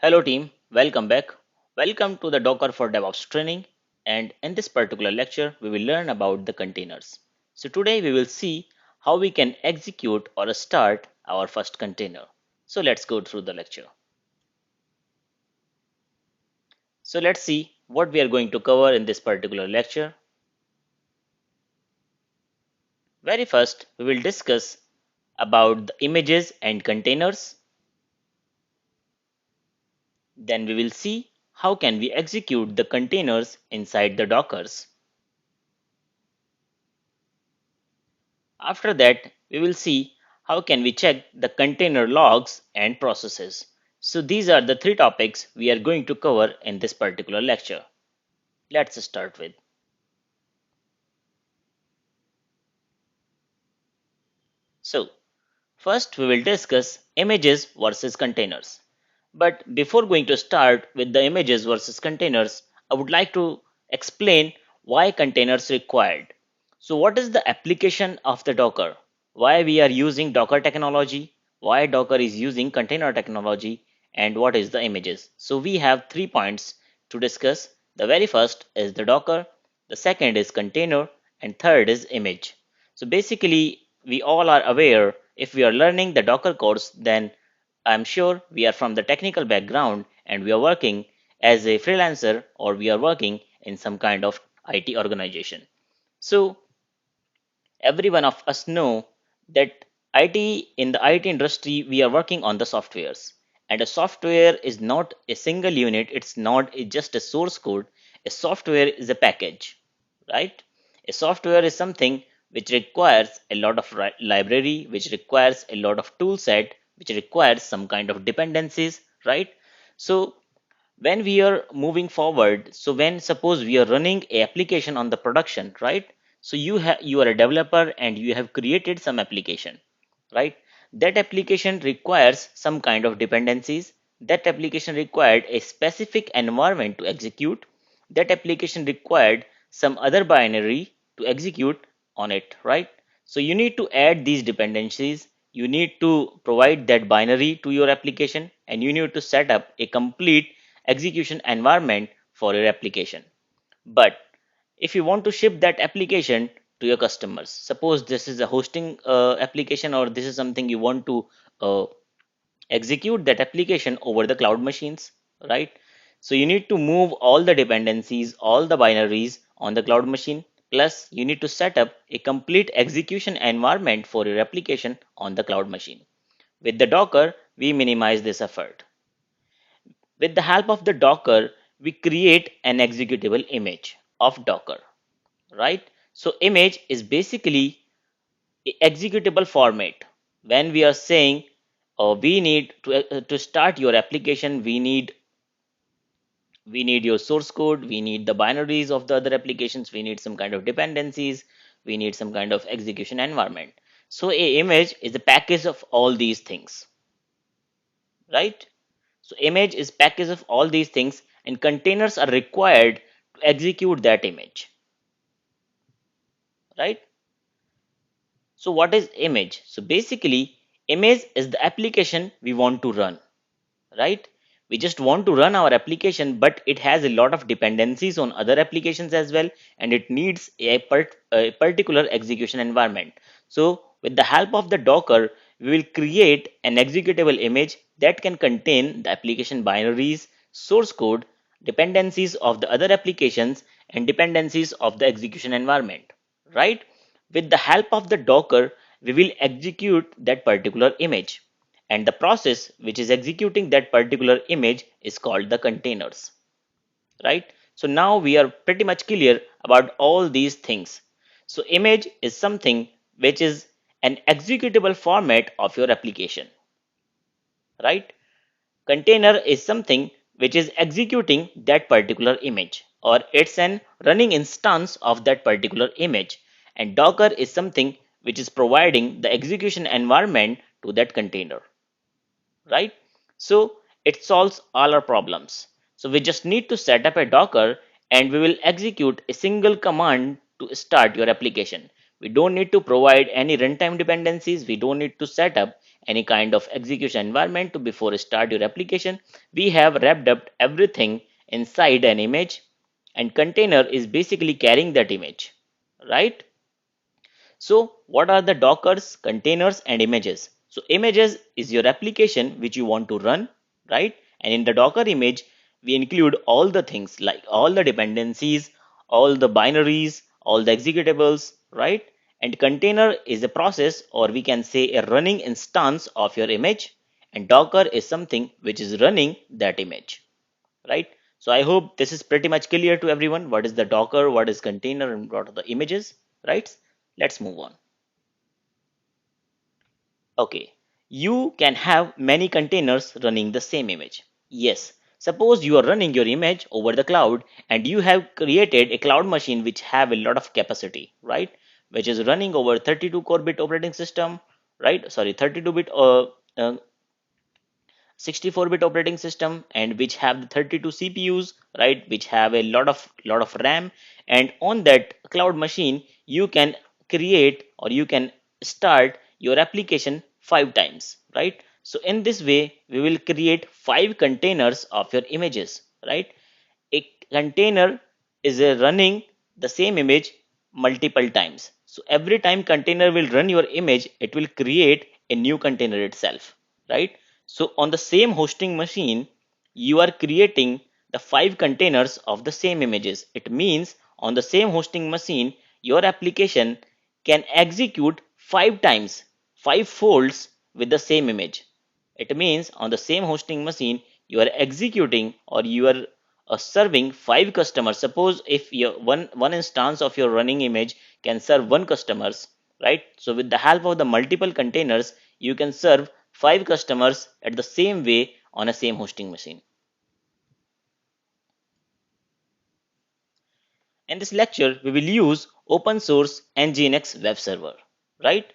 Hello team, welcome back. Welcome to the Docker for DevOps training, and in this particular lecture we will learn about the containers. So today we will see how we can execute or start our first container. So let's go through the lecture. So let's see what we are going to cover in this particular lecture. Very first we will discuss about the images and containers. Then we will see how can we execute the containers inside the Dockers. After that, we will see how can we check the container logs and processes. So these are the three topics we are going to cover in this particular lecture. Let's start with. So first we will discuss images versus containers. But before going to start with the images versus containers, I would like to explain why containers required. So what is the application of the Docker? Why we are using Docker technology? Why Docker is using container technology? And what is the images? So we have 3 points to discuss. The very first is the Docker, the second is container, and third is image. So basically, we all are aware if we are learning the Docker course, then I'm sure we are from the technical background and we are working as a freelancer or we are working in some kind of IT organization. So every one of us know that IT in the IT industry we are working on the softwares, and a software is not a single unit, it's not just a source code. A software is a package, right? A software is something which requires a lot of library, which requires a lot of tool set, which requires some kind of dependencies, right? So when we are moving forward, so when suppose we are running a application on the production, right? So you are a developer and you have created some application, right? That application requires some kind of dependencies. That application required a specific environment to execute. That application required some other binary to execute on it, right? So you need to add these dependencies, you need to provide that binary to your application, and you need to set up a complete execution environment for your application. But if you want to ship that application to your customers, suppose this is a hosting application, or this is something you want to uh, execute that application over the cloud machines, right? So you need to move all the dependencies, all the binaries on the cloud machine, plus you need to set up a complete execution environment for your application on the cloud machine. With the Docker, we minimize this effort. With the help of the Docker, we create an executable image of Docker, right? So image is basically a executable format. When we are saying we need to start your application, we need your source code, we need the binaries of the other applications, we need some kind of dependencies, we need some kind of execution environment. So a image is a package of all these things, right? So image is package of all these things, and containers are required to execute that image, right? So what is image? So basically, image is the application we want to run, right? We just want to run our application, but it has a lot of dependencies on other applications as well, and it needs a particular execution environment. So with the help of the Docker, we will create an executable image that can contain the application binaries, source code, dependencies of the other applications, and dependencies of the execution environment, right? With the help of the Docker, we will execute that particular image, and the process which is executing that particular image is called the containers, right? So now we are pretty much clear about all these things. So image is something which is an executable format of your application, right? Container is something which is executing that particular image, or it's an running instance of that particular image, and Docker is something which is providing the execution environment to that container, right? So it solves all our problems. So we just need to set up a Docker and we will execute a single command to start your application. We don't need to provide any runtime dependencies. We don't need to set up any kind of execution environment to before you start your application. We have wrapped up everything inside an image, and container is basically carrying that image, right? So what are the Dockers, containers and images? So images is your application which you want to run, right? And in the Docker image, we include all the things like all the dependencies, all the binaries, all the executables, right? And container is a process, or we can say a running instance of your image. And Docker is something which is running that image, right? So I hope this is pretty much clear to everyone. What is the Docker, what is container, and what are the images, right? Let's move on. Okay, you can have many containers running the same image. Yes, suppose you are running your image over the cloud and you have created a cloud machine which have a lot of capacity, right? Which is running over 32 core bit operating system, right? Sorry, 32 bit 64-bit operating system, and which have the 32 CPUs, right, which have a lot of RAM. And on that cloud machine you can create, or you can start your application 5 times, right? So in this way we will create 5 containers of your images, right? A container is a running the same image multiple times. So every time container will run your image, it will create a new container itself, right? So on the same hosting machine, you are creating the 5 containers of the same images. It means on the same hosting machine, your application can execute 5 times, 5 folds with the same image. It means on the same hosting machine, you are executing, or you are serving 5 customers. Suppose if your one instance of your running image can serve 1 customers, right? So with the help of the multiple containers, you can serve 5 customers at the same way on a same hosting machine. In this lecture, we will use open source Nginx web server, right?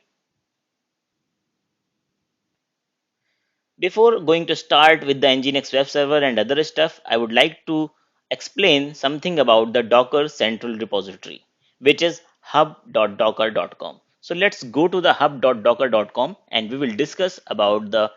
Before going to start with the Nginx web server and other stuff, I would like to explain something about the Docker central repository, which is hub.docker.com. So let's go to the hub.docker.com and we will discuss about the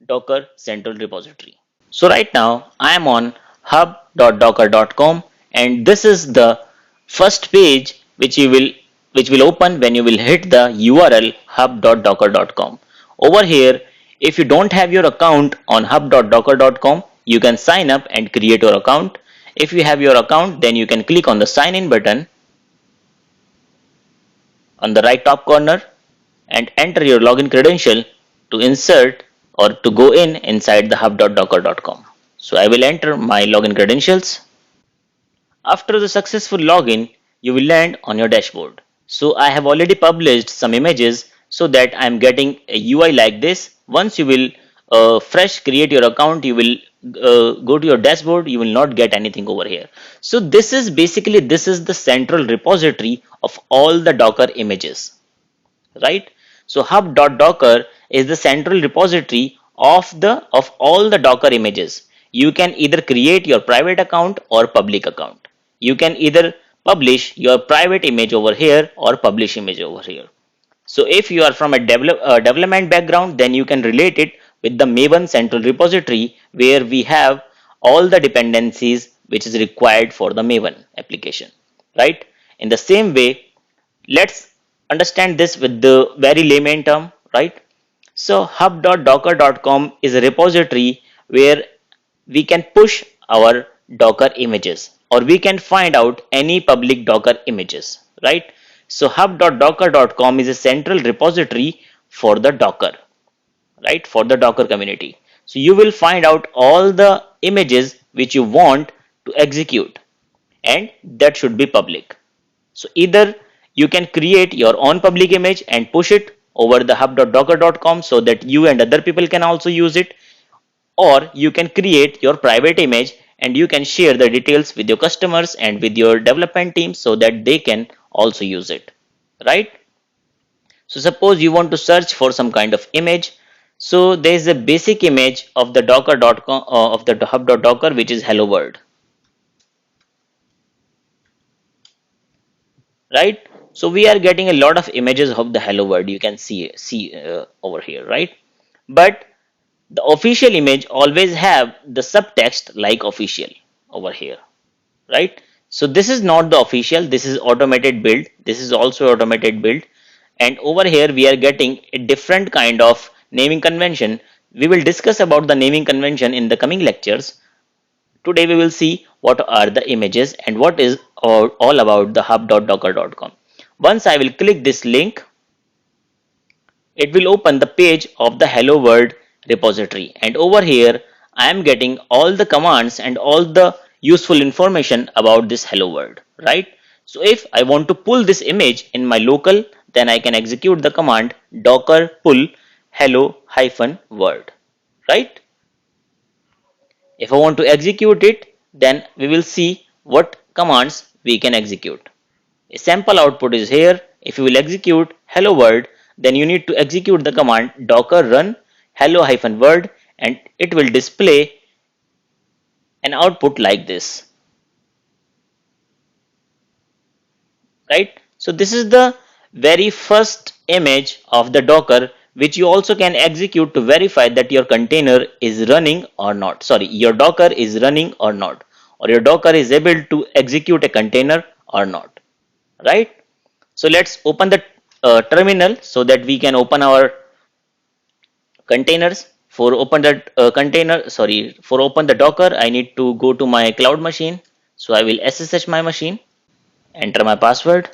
Docker central repository. So right now I am on hub.docker.com, and this is the first page which will open when you will hit the URL hub.docker.com. Over here, if you don't have your account on hub.docker.com, you can sign up and create your account. If you have your account, then you can click on the sign in button on the right top corner and enter your login credential to insert or to go in inside the hub.docker.com. So I will enter my login credentials. After the successful login, you will land on your dashboard. So I have already published some images so that I am getting a UI like this. Once you will fresh create your account, you will go to your dashboard, you will not get anything over here. So this is the central repository of all the Docker images, right? So hub.docker is the central repository of all the Docker images. You can either create your private account or public account. You can either publish your private image over here or publish image over here. So if you are from a development background, then you can relate it with the Maven central repository, where we have all the dependencies which is required for the Maven application, right? In the same way, let's understand this with the very layman term, right? So hub.docker.com is a repository where we can push our Docker images, or we can find out any public Docker images, right? So hub.docker.com is a central repository for the Docker, right? For the Docker community. So you will find out all the images which you want to execute, and that should be public. So either you can create your own public image and push it over the hub.docker.com so that you and other people can also use it, or you can create your private image and you can share the details with your customers and with your development team so that they can also use it, right? So suppose you want to search for some kind of image. So there is a basic image of the docker.com of the hub.docker, which is hello world, right? So we are getting a lot of images of the hello world. You can see over here, right? but the official image always have the subtext like official over here, right? So this is not the official, this is automated build, this is also automated build, and over here we are getting a different kind of naming convention. We will discuss about the naming convention in the coming lectures. Today we will see what are the images and what is all about the hub.docker.com. Once I will click this link, it will open the page of the hello world repository, and over here I am getting all the commands and all the useful information about this hello world, right? So if I want to pull this image in my local, then I can execute the command docker pull hello hyphen world, right? If I want to execute it, then we will see what commands we can execute. A sample output is here. If you will execute hello world, then you need to execute the command docker run hello-world, and it will display an output like this, right? So this is the very first image of the docker, which you also can execute to verify that your container is running or not. Sorry, your docker is running or not, or your docker is able to execute a container or not, right? So let's open the terminal so that we can open our containers. For open that for open the docker, I need to go to my cloud machine. So I will ssh my machine, enter my password,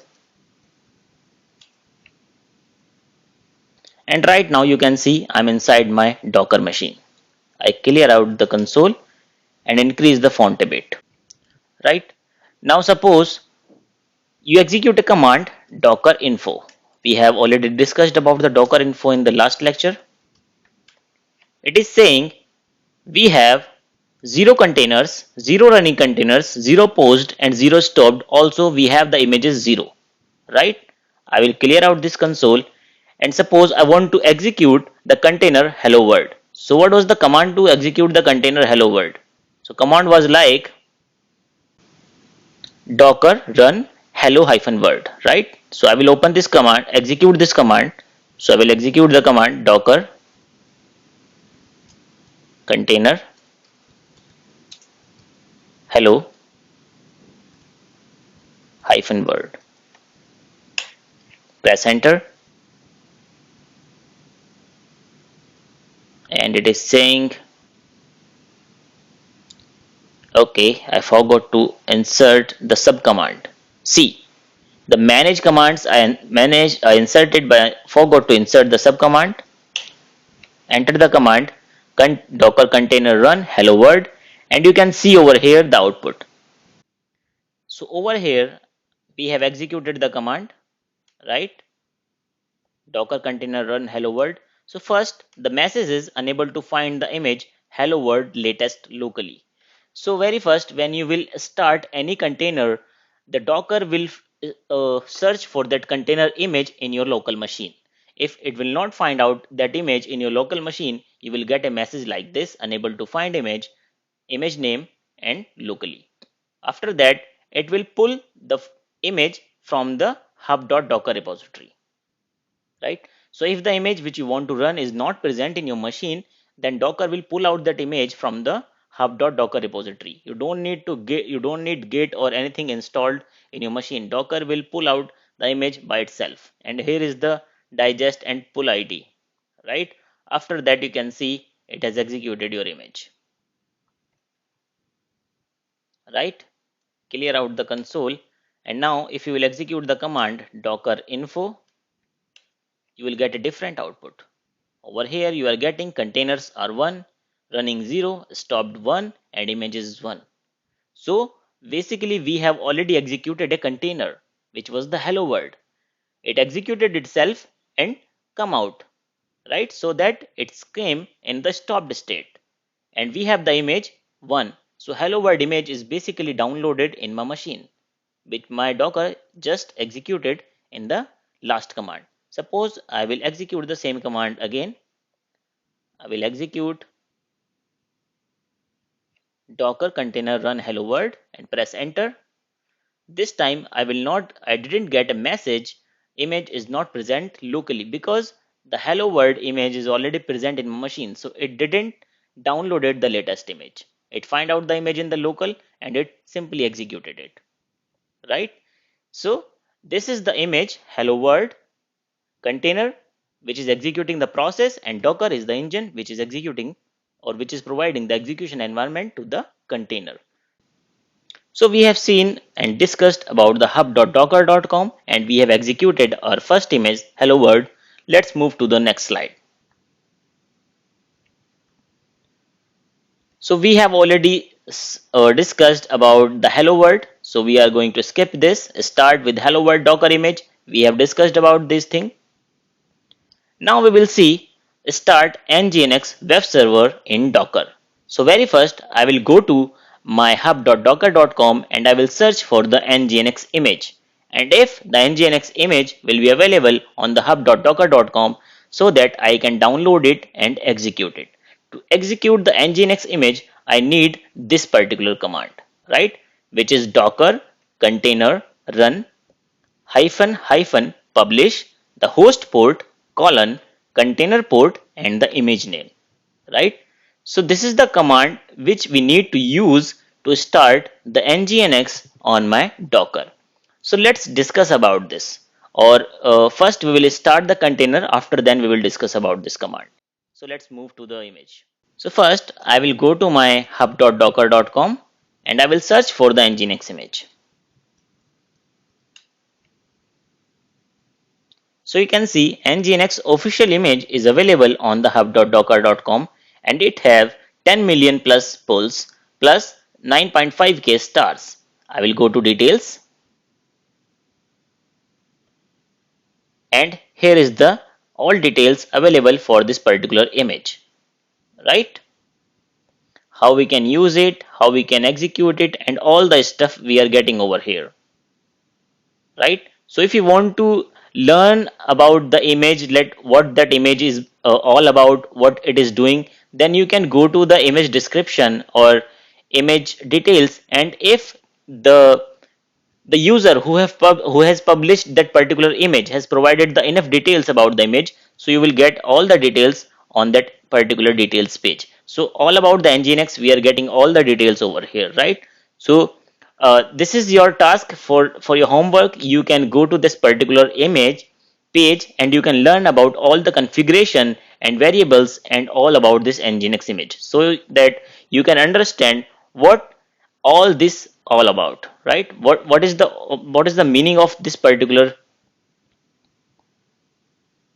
and right now you can see I'm inside my docker machine. I clear out the console and increase the font a bit, right? Now suppose you execute a command docker info. We have already discussed about the docker info in the last lecture. It is saying we have 0 containers, 0 running containers, 0 paused and 0 stopped. Also we have the images 0, right? I will clear out this console, and suppose I want to execute the container hello world. So what was the command to execute the container hello world? So command was like docker run hello-world, right? So I will open this command, execute this command. So I will execute the command docker container hello-world. Press enter, and it is saying okay, I forgot to insert the sub command. See, the manage commands I inserted, but I forgot to insert the sub command. Enter the command docker container run hello world, and you can see over here the output. So over here we have executed the command, right? Docker container run hello world. So first the message is unable to find the image hello world latest locally. So very first, when you will start any container, the docker will search for that container image in your local machine. If it will not find out that image in your local machine, you will get a message like this, unable to find image name and locally. After that, it will pull the image from the hub.docker repository, right? So if the image which you want to run is not present in your machine, then docker will pull out that image from the hub.docker repository. You don't need git or anything installed in your machine. Docker will pull out the image by itself, and here is the digest and pull id, right? After that you can see it has executed your image, right? Clear out the console, and now if you will execute the command docker info, you will get a different output. Over here you are getting containers are 1, running 0, stopped 1, and images 1. So basically we have already executed a container which was the hello world. It executed itself and come out, right? So that it came in the stopped state, and we have the image 1. So hello world image is basically downloaded in my machine, which my docker just executed in the last command. Suppose I will execute the same command again. I will execute docker container run hello world and press enter. This time I didn't get a message image is not present locally, because the hello world image is already present in my machine, so it didn't downloaded the latest image. It find out the image in the local and it simply executed it, right? So this is the image hello world container which is executing the process, and Docker is the engine which is executing or which is providing the execution environment to the container. So we have seen and discussed about the hub.docker.com, and we have executed our first image hello world. Let's move to the next slide. So we have already discussed about the hello world. So we are going to skip this, start with hello world Docker image. We have discussed about this thing. Now we will see start nginx web server in Docker. So very first I will go to my hub.docker.com and I will search for the nginx image. And if the nginx image will be available on the hub.docker.com, so that I can download it and execute it. To execute the nginx image, I need this particular command, right? Which is docker container run hyphen hyphen publish the host port colon container port and the image name, right? So this is the command which we need to use to start the nginx on my Docker. So let's discuss about this, or first we will start the container, after then we will discuss about this command. So let's move to the image. So first I will go to my hub.docker.com and I will search for the nginx image. So you can see nginx official image is available on the hub.docker.com and it have 10 million plus polls plus 9.5k stars. I will go to details and here is the all details available for this particular image, right? How we can use it, how we can execute it, and all the stuff we are getting over here, right? So if you want to learn about the image, let what that image is all about, what it is doing, then you can go to the image description or image details, and if the user who has published that particular image has provided the enough details about the image, so you will get all the details on that particular details page. So all about the nginx we are getting all the details over here, right? So this is your task for your homework. You can go to this particular image page and you can learn about all the configuration and variables and all about this nginx image, so that you can understand what all this all about, right? What is the meaning of this particular,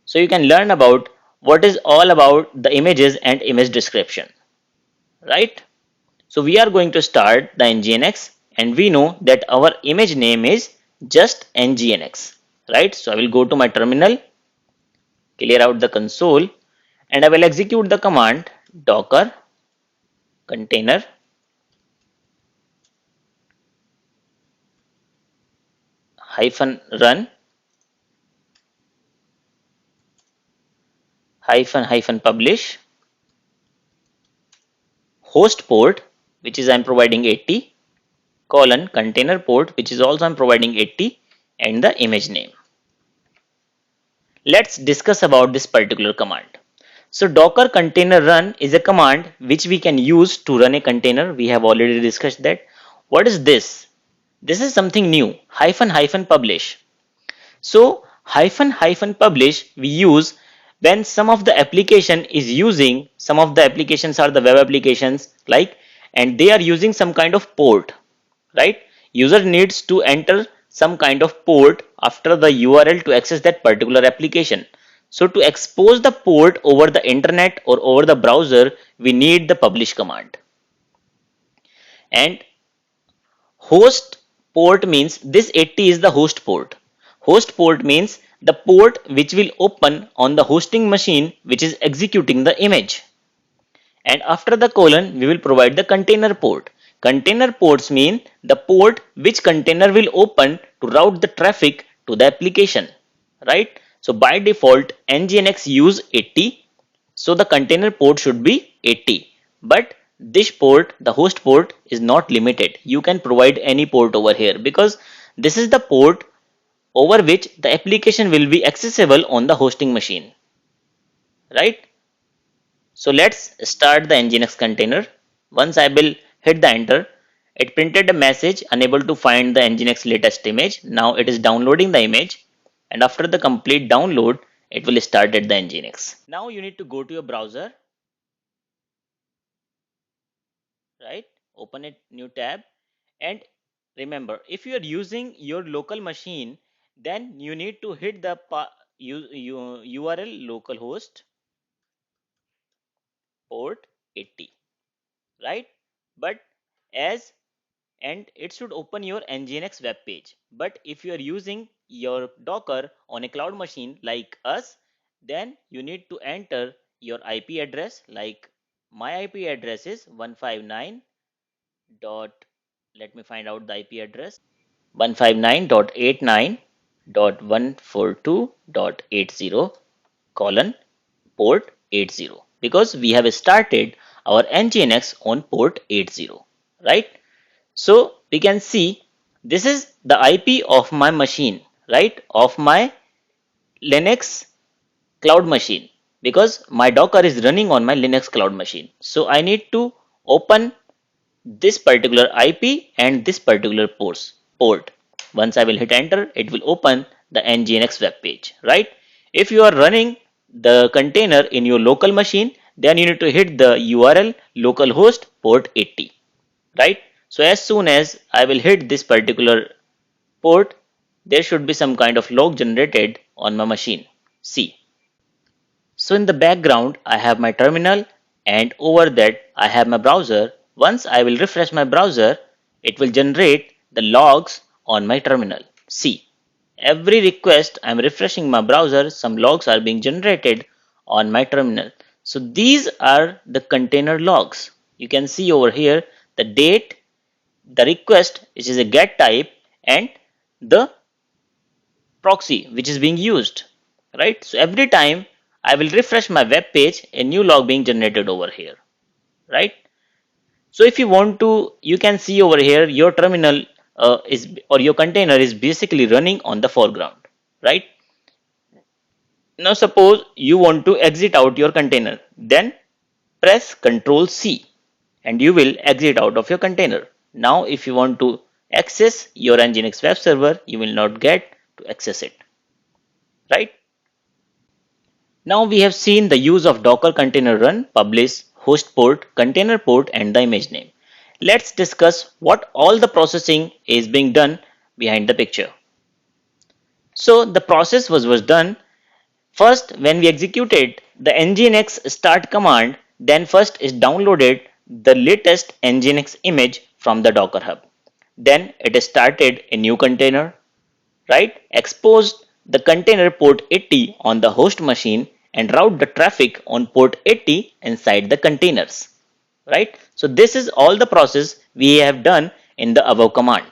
so you can learn about what is all about the images and image description, right? So we are going to start the nginx and we know that our image name is just nginx, right? So I will go to my terminal, clear out the console, and I will execute the command docker container hyphen run hyphen hyphen publish host port, which is I'm providing 80 colon container port, which is also I'm providing 80, and the image name. Let's discuss about this particular command. So docker container run is a command which we can use to run a container. We have already discussed that. What is this? This is something new, hyphen hyphen publish. So hyphen hyphen publish we use when some of the application is using, some of the applications are the web applications like, and they are using some kind of port, right? User needs to enter some kind of port after the URL to access that particular application. So to expose the port over the internet or over the browser, we need the publish command. And host port means this 80 is the host port. Host port means the port which will open on the hosting machine which is executing the image. And after the colon, we will provide the container port. Container ports mean the port which container will open to route the traffic to the application, right? So by default, nginx use 80. So the container port should be 80. But this port, the host port, is not limited. You can provide any port over here because this is the port over which the application will be accessible on the hosting machine. right? So let's start the Nginx container. Once I will hit the enter, it printed a message unable to find the Nginx latest image. Now it is downloading the image, and after the complete download, it will start at the Nginx. Now you need to go to your browser, right? Open a new tab, and remember, if you are using your local machine, then you need to hit the URL localhost port 80, right? But as and it should open your Nginx web page. But if you are using your Docker on a cloud machine like us, then you need to enter your IP address. Like my IP address is 159 dot, let me find out the IP address, 159.89.142.80 colon port 80, because we have started our Nginx on port 80, right? So we can see this is the IP of my machine, right? Of my Linux cloud machine, because my Docker is running on my Linux cloud machine. So I need to open this particular IP and this particular port. Once I will hit enter, it will open the Nginx web page, right? If you are running the container in your local machine, then you need to hit the URL localhost port 80, right? So as soon as I will hit this particular port, there should be some kind of log generated on my machine. See. So in the background, I have my terminal, and over that I have my browser. Once I will refresh my browser, it will generate the logs on my terminal. See, every request I'm refreshing my browser, some logs are being generated on my terminal. So these are the container logs. You can see over here the date, the request, which is a get type, and the proxy which is being used, right? So every time I will refresh my web page, a new log being generated over here, right? So if you want to, you can see over here your terminal is, or your container is basically running on the foreground, right? Now suppose you want to exit out your container, then press Ctrl C and you will exit out of your container. Now if you want to access your Nginx web server, you will not get to access it, right? Now we have seen the use of Docker container run, publish, host port, container port, and the image name. Let's discuss what all the processing is being done behind the picture. So the process was done first when we executed the nginx start command, then first is downloaded the latest nginx image from the Docker Hub. Then it started a new container, right? Exposed the container port 80 on the host machine and route the traffic on port 80 inside the containers, right? So this is all the process we have done in the above command.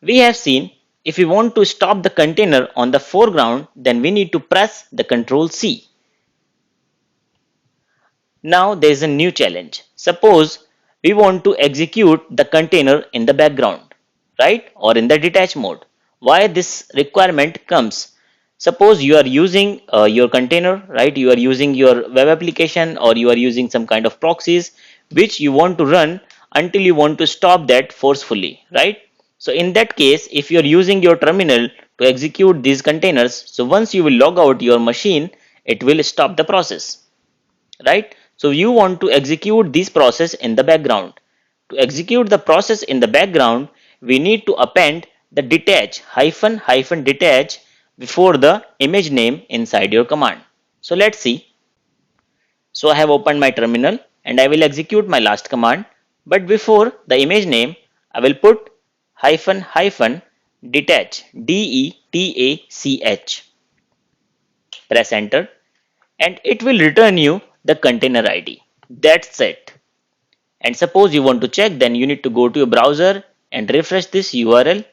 We have seen if we want to stop the container on the foreground, then we need to press the Ctrl C. Now there is a new challenge. Suppose we want to execute the container in the background, right? Or in the detach mode. Why this requirement comes? Suppose you are using your container, right? You are using your web application, or you are using some kind of proxies which you want to run until you want to stop that forcefully, right? So in that case, if you are using your terminal to execute these containers, so once you will log out your machine, it will stop the process, right? So you want to execute this process in the background. To execute the process in the background, we need to append the detach hyphen detach before the image name inside your command. So let's see. So I have opened my terminal and I will execute my last command. But before the image name, I will put hyphen detach, DETACH. Press enter and it will return you the container ID. That's it. And suppose you want to check, then you need to go to your browser and refresh this URL,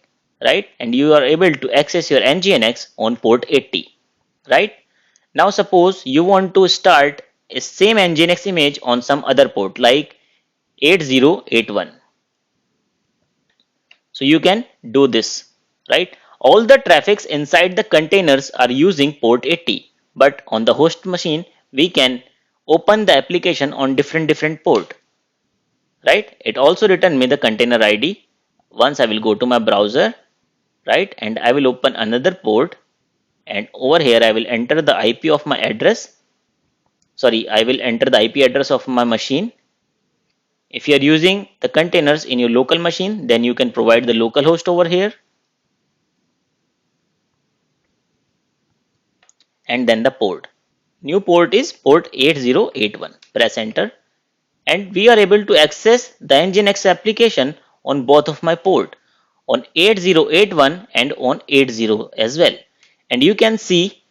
right? And you are able to access your Nginx on port 80, right? Now suppose you want to start a same Nginx image on some other port like 8081. So you can do this, right? all the traffics inside the containers are using port 80, but on the host machine we can open the application on different port, right? It also return me the container ID. Once I will go to my browser, right, and I will open another port, and over here I will enter the IP of my address. Sorry, I will enter the IP address of my machine. If you are using the containers in your local machine, then you can provide the local host over here and then the port. New port is port 8081. Press enter and we are able to access the Nginx application on both of my port, on 8081 and on 80 as well. And you can see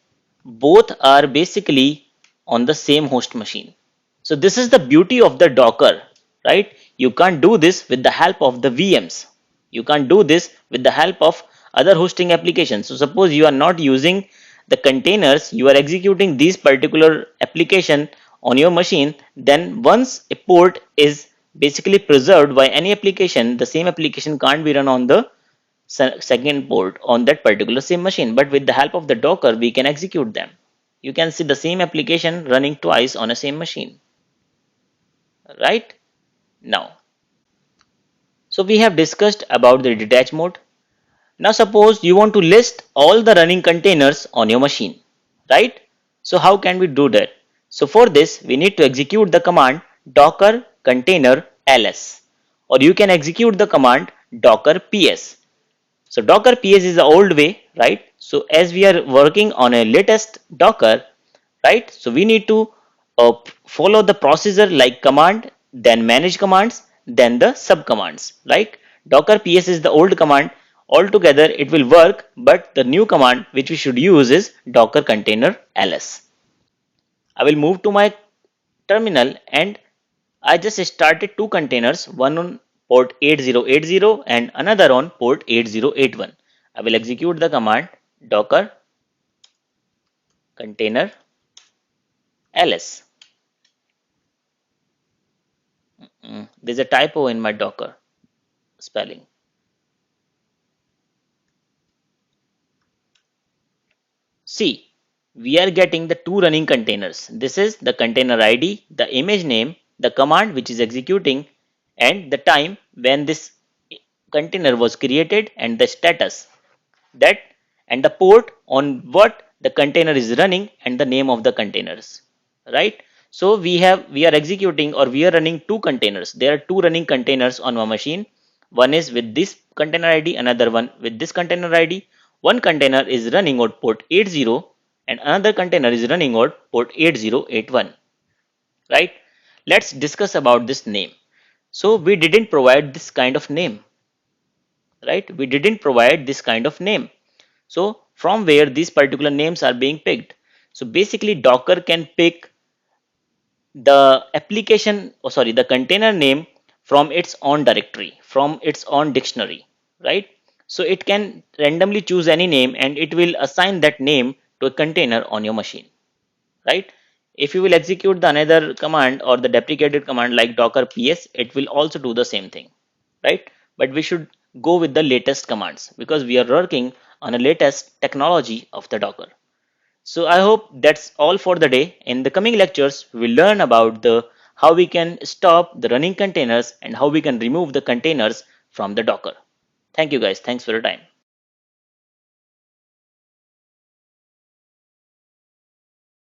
both are basically on the same host machine. So this is the beauty of the Docker, right? You can't do this with the help of the VMs. You can't do this with the help of other hosting applications. So suppose you are not using the containers, you are executing this particular application on your machine, then once a port is basically preserved by any application, the same application can't be run on the second port on that particular same machine. But with the help of the Docker, we can execute them. You can see the same application running twice on a same machine, right? Now, so we have discussed about the detach mode. Now suppose you want to list all the running containers on your machine, right? So how can we do that? So for this, we need to execute the command docker container ls, or you can execute the command docker ps. So Docker PS is the old way, right? So as we are working on a latest Docker, right? So we need to follow the procedure like command, then manage commands, then the sub commands. Like Docker PS is the old command. Altogether it will work, but the new command which we should use is Docker container ls. I will move to my terminal and I just started two containers, one on port 8080 and another on port 8081. I will execute the command docker container ls. There's a typo in my docker spelling. See, we are getting the two running containers. This is the container ID, the image name, the command which is executing, and the time when this container was created and the status that and the port on what the container is running and the name of the containers, right? So we are executing or we are running two containers. There are two running containers on my machine. One is with this container ID, another one with this container ID. One container is running on port 80 and another container is running on port 8081, right? Let's discuss about this name. So we didn't provide this kind of name, right? We didn't provide this kind of name. So from where these particular names are being picked. So basically Docker can pick the application, or sorry, the container name from its own directory, from its own dictionary, right? So it can randomly choose any name and it will assign that name to a container on your machine, right? If you will execute the another command or the deprecated command like docker ps, it will also do the same thing, right? But we should go with the latest commands because we are working on a latest technology of the Docker. So I hope that's all for the day. In the coming lectures, we will learn about the how we can stop the running containers and how we can remove the containers from the Docker. Thank you guys. Thanks for your time.